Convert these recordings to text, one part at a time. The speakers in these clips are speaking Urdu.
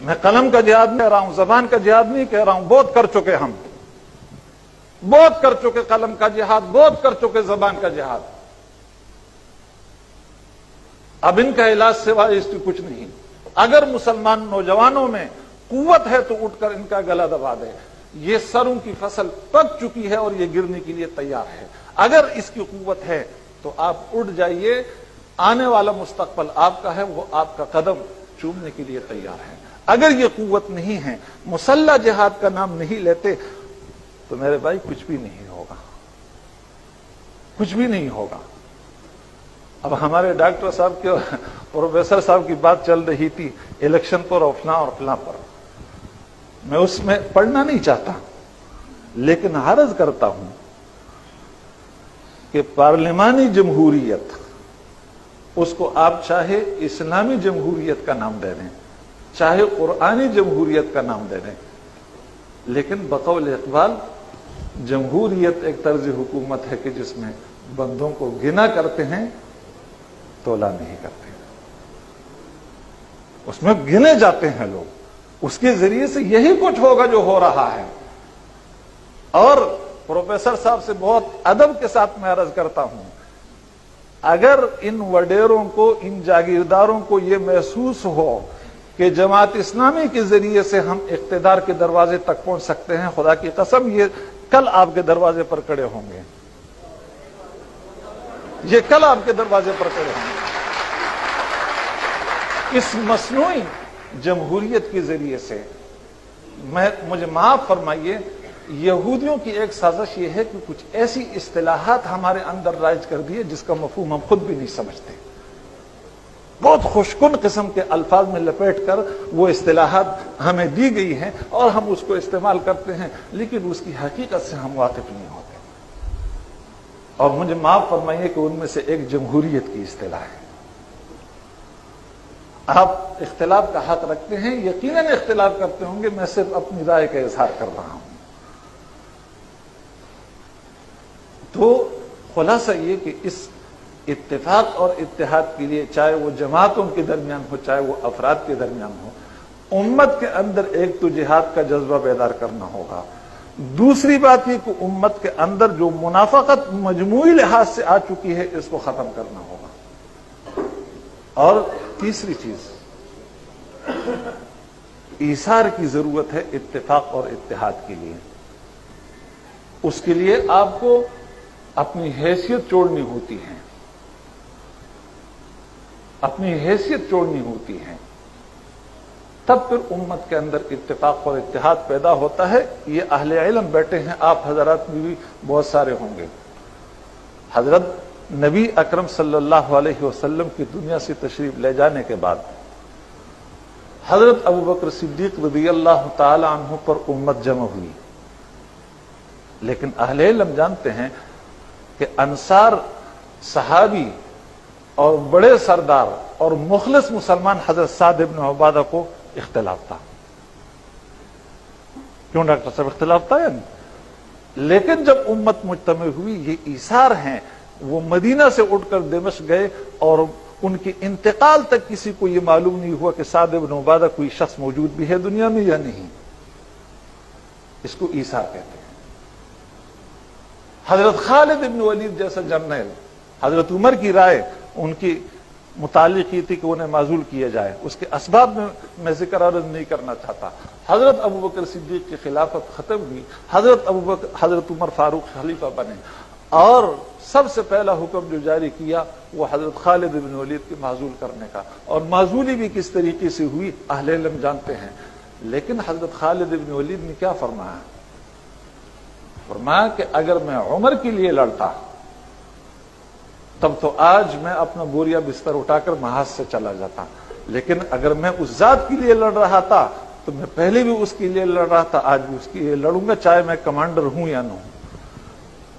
میں قلم کا جہاد نہیں کہہ رہا ہوں، زبان کا جہاد نہیں کہہ رہا ہوں، بہت کر چکے ہم، بہت کر چکے قلم کا جہاد، بہت کر چکے زبان کا جہاد. اب ان کا علاج سوائے اس کی کچھ نہیں. اگر مسلمان نوجوانوں میں قوت ہے تو اٹھ کر ان کا گلا دبا دے. یہ سروں کی فصل پک چکی ہے اور یہ گرنے کے لیے تیار ہے. اگر اس کی قوت ہے تو آپ اٹھ جائیے، آنے والا مستقبل آپ کا ہے، وہ آپ کا قدم چومنے کے لیے تیار ہے. اگر یہ قوت نہیں ہے، مسلح جہاد کا نام نہیں لیتے، تو میرے بھائی کچھ بھی نہیں ہوگا، کچھ بھی نہیں ہوگا. اب ہمارے ڈاکٹر صاحب کے پروفیسر صاحب کی بات چل رہی تھی الیکشن پر اور فلاں پر. میں اس میں پڑھنا نہیں چاہتا، لیکن عرض کرتا ہوں کہ پارلیمانی جمہوریت، اس کو آپ چاہے اسلامی جمہوریت کا نام دے دیں، چاہے قرآنی جمہوریت کا نام دے دیں، لیکن بقول اقبال جمہوریت ایک طرز حکومت ہے کہ جس میں بندوں کو گنا کرتے ہیں، تولا نہیں کرتے. اس میں گنے جاتے ہیں لوگ. اس کے ذریعے سے یہی کچھ ہوگا جو ہو رہا ہے. اور پروفیسر صاحب سے بہت ادب کے ساتھ میں عرض کرتا ہوں، اگر ان وڈیروں کو، ان جاگیرداروں کو یہ محسوس ہو کہ جماعت اسلامی کے ذریعے سے ہم اقتدار کے دروازے تک پہنچ سکتے ہیں، خدا کی قسم یہ کل آپ کے دروازے پر کھڑے ہوں گے. یہ کل آپ کے دروازے پر کھڑے ہوں گے. اس مصنوعی جمہوریت کے ذریعے سے مجھے معاف فرمائیے، یہودیوں کی ایک سازش یہ ہے کہ کچھ ایسی اصطلاحات ہمارے اندر رائج کر دی ہے جس کا مفہوم ہم خود بھی نہیں سمجھتے. بہت خوشکن قسم کے الفاظ میں لپیٹ کر وہ اصطلاحات ہمیں دی گئی ہیں اور ہم اس کو استعمال کرتے ہیں، لیکن اس کی حقیقت سے ہم واقف نہیں ہوتے. اور مجھے معاف فرمائیے کہ ان میں سے ایک جمہوریت کی اصطلاح ہے. آپ اختلاف کا حق رکھتے ہیں، یقیناً اختلاف کرتے ہوں گے، میں صرف اپنی رائے کا اظہار کر رہا ہوں. تو خلاصہ یہ کہ اس اتفاق اور اتحاد کے لیے، چاہے وہ جماعتوں کے درمیان ہو، چاہے وہ افراد کے درمیان ہو، امت کے اندر ایک تو جہاد کا جذبہ بیدار کرنا ہوگا. دوسری بات یہ کہ امت کے اندر جو منافقت مجموعی لحاظ سے آ چکی ہے، اس کو ختم کرنا ہوگا. اور تیسری چیز، ایثار کی ضرورت ہے اتفاق اور اتحاد کے لیے. اس کے لیے آپ کو اپنی حیثیت چھوڑنی ہوتی ہے، اپنی حیثیت چھوڑنی ہوتی ہے، تب پھر امت کے اندر اتفاق اور اتحاد پیدا ہوتا ہے. یہ اہل علم بیٹھے ہیں، آپ حضرات بھی بہت سارے ہوں گے. حضرت نبی اکرم صلی اللہ علیہ وسلم کی دنیا سے تشریف لے جانے کے بعد حضرت ابوبکر صدیق رضی اللہ تعالی عنہ پر امت جمع ہوئی. لیکن اہل علم جانتے ہیں کہ انصار صحابی اور بڑے سردار اور مخلص مسلمان حضرت سعد بن عبادہ کو اختلاف تھا. کیوں ڈاکٹر صاحب اختلاف تھا؟ لیکن جب امت مجتمع ہوئی، یہ ایثار ہیں، وہ مدینہ سے اٹھ کر دمشق گئے اور ان کی انتقال تک کسی کو یہ معلوم نہیں ہوا کہ سعد بن عبادہ کوئی شخص موجود بھی ہے دنیا میں یا نہیں. اس کو ایثار کہتے ہیں. حضرت خالد بن ولید جیسا جرنیل، حضرت عمر کی رائے ان کی متعلق کی تھی کہ انہیں معزول کیا جائے. اس کے اسباب میں ذکر عرض نہیں کرنا چاہتا. حضرت ابوبکر صدیق کی خلافت ختم ہوئی، حضرت عمر فاروق خلیفہ بنے، اور سب سے پہلا حکم جو جاری کیا وہ حضرت خالد بن ولید کی معزول کرنے کا. اور معزولی بھی کس طریقے سے ہوئی اہل علم جانتے ہیں. لیکن حضرت خالد بن ولید نے کیا فرمایا؟ فرمایا کہ اگر میں عمر کے لیے لڑتا تب تو آج میں اپنا بوریا بستر اٹھا کر محاذ سے چلا جاتا، لیکن اگر میں اس ذات کے لیے لڑ رہا تھا تو میں پہلے بھی اس کے لیے لڑ رہا تھا، آج بھی اس کے لیے لڑوں گا، چاہے میں کمانڈر ہوں یا نہ ہوں.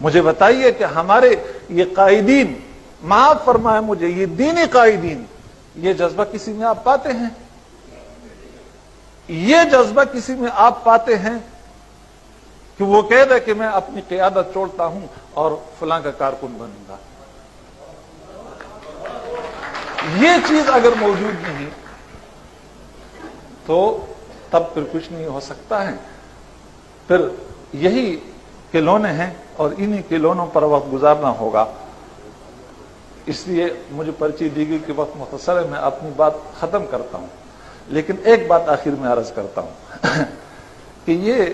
مجھے بتائیے کہ ہمارے یہ قائدین، معاف فرمائے مجھے، یہ دینی قائدین، یہ جذبہ کسی میں آپ پاتے ہیں؟ یہ جذبہ کسی میں آپ پاتے ہیں کہ وہ کہہ دے کہ میں اپنی قیادت چھوڑتا ہوں اور فلاں کا کارکن بنوں گا؟ یہ چیز اگر موجود نہیں تو تب پھر کچھ نہیں ہو سکتا ہے. پھر یہی کھلونے ہیں اور انہی کھلونوں پر وقت گزارنا ہوگا. اس لیے مجھے پرچی دی گئی کہ وقت مختصر ہے، میں اپنی بات ختم کرتا ہوں. لیکن ایک بات آخر میں عرض کرتا ہوں کہ یہ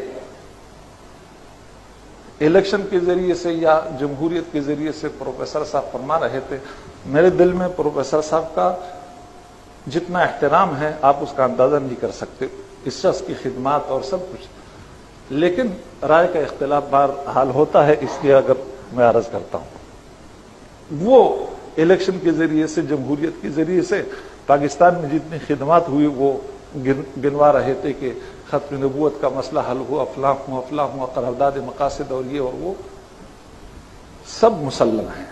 الیکشن کے ذریعے سے یا جمہوریت کے ذریعے سے پروفیسر صاحب فرما رہے تھے، میرے دل میں پروفیسر صاحب کا جتنا احترام ہے آپ اس کا اندازہ نہیں کر سکتے، اس شخص کی خدمات اور سب کچھ. لیکن رائے کا اختلاف بہرحال ہوتا ہے، اس لیے اگر میں عرض کرتا ہوں. وہ الیکشن کے ذریعے سے، جمہوریت کے ذریعے سے پاکستان میں جتنی خدمات ہوئی وہ گنوا رہے تھے کہ ختم نبوت کا مسئلہ حل ہوا، فلاں ہوا، قرارداد مقاصد اور یہ اور وہ سب مسلم ہیں.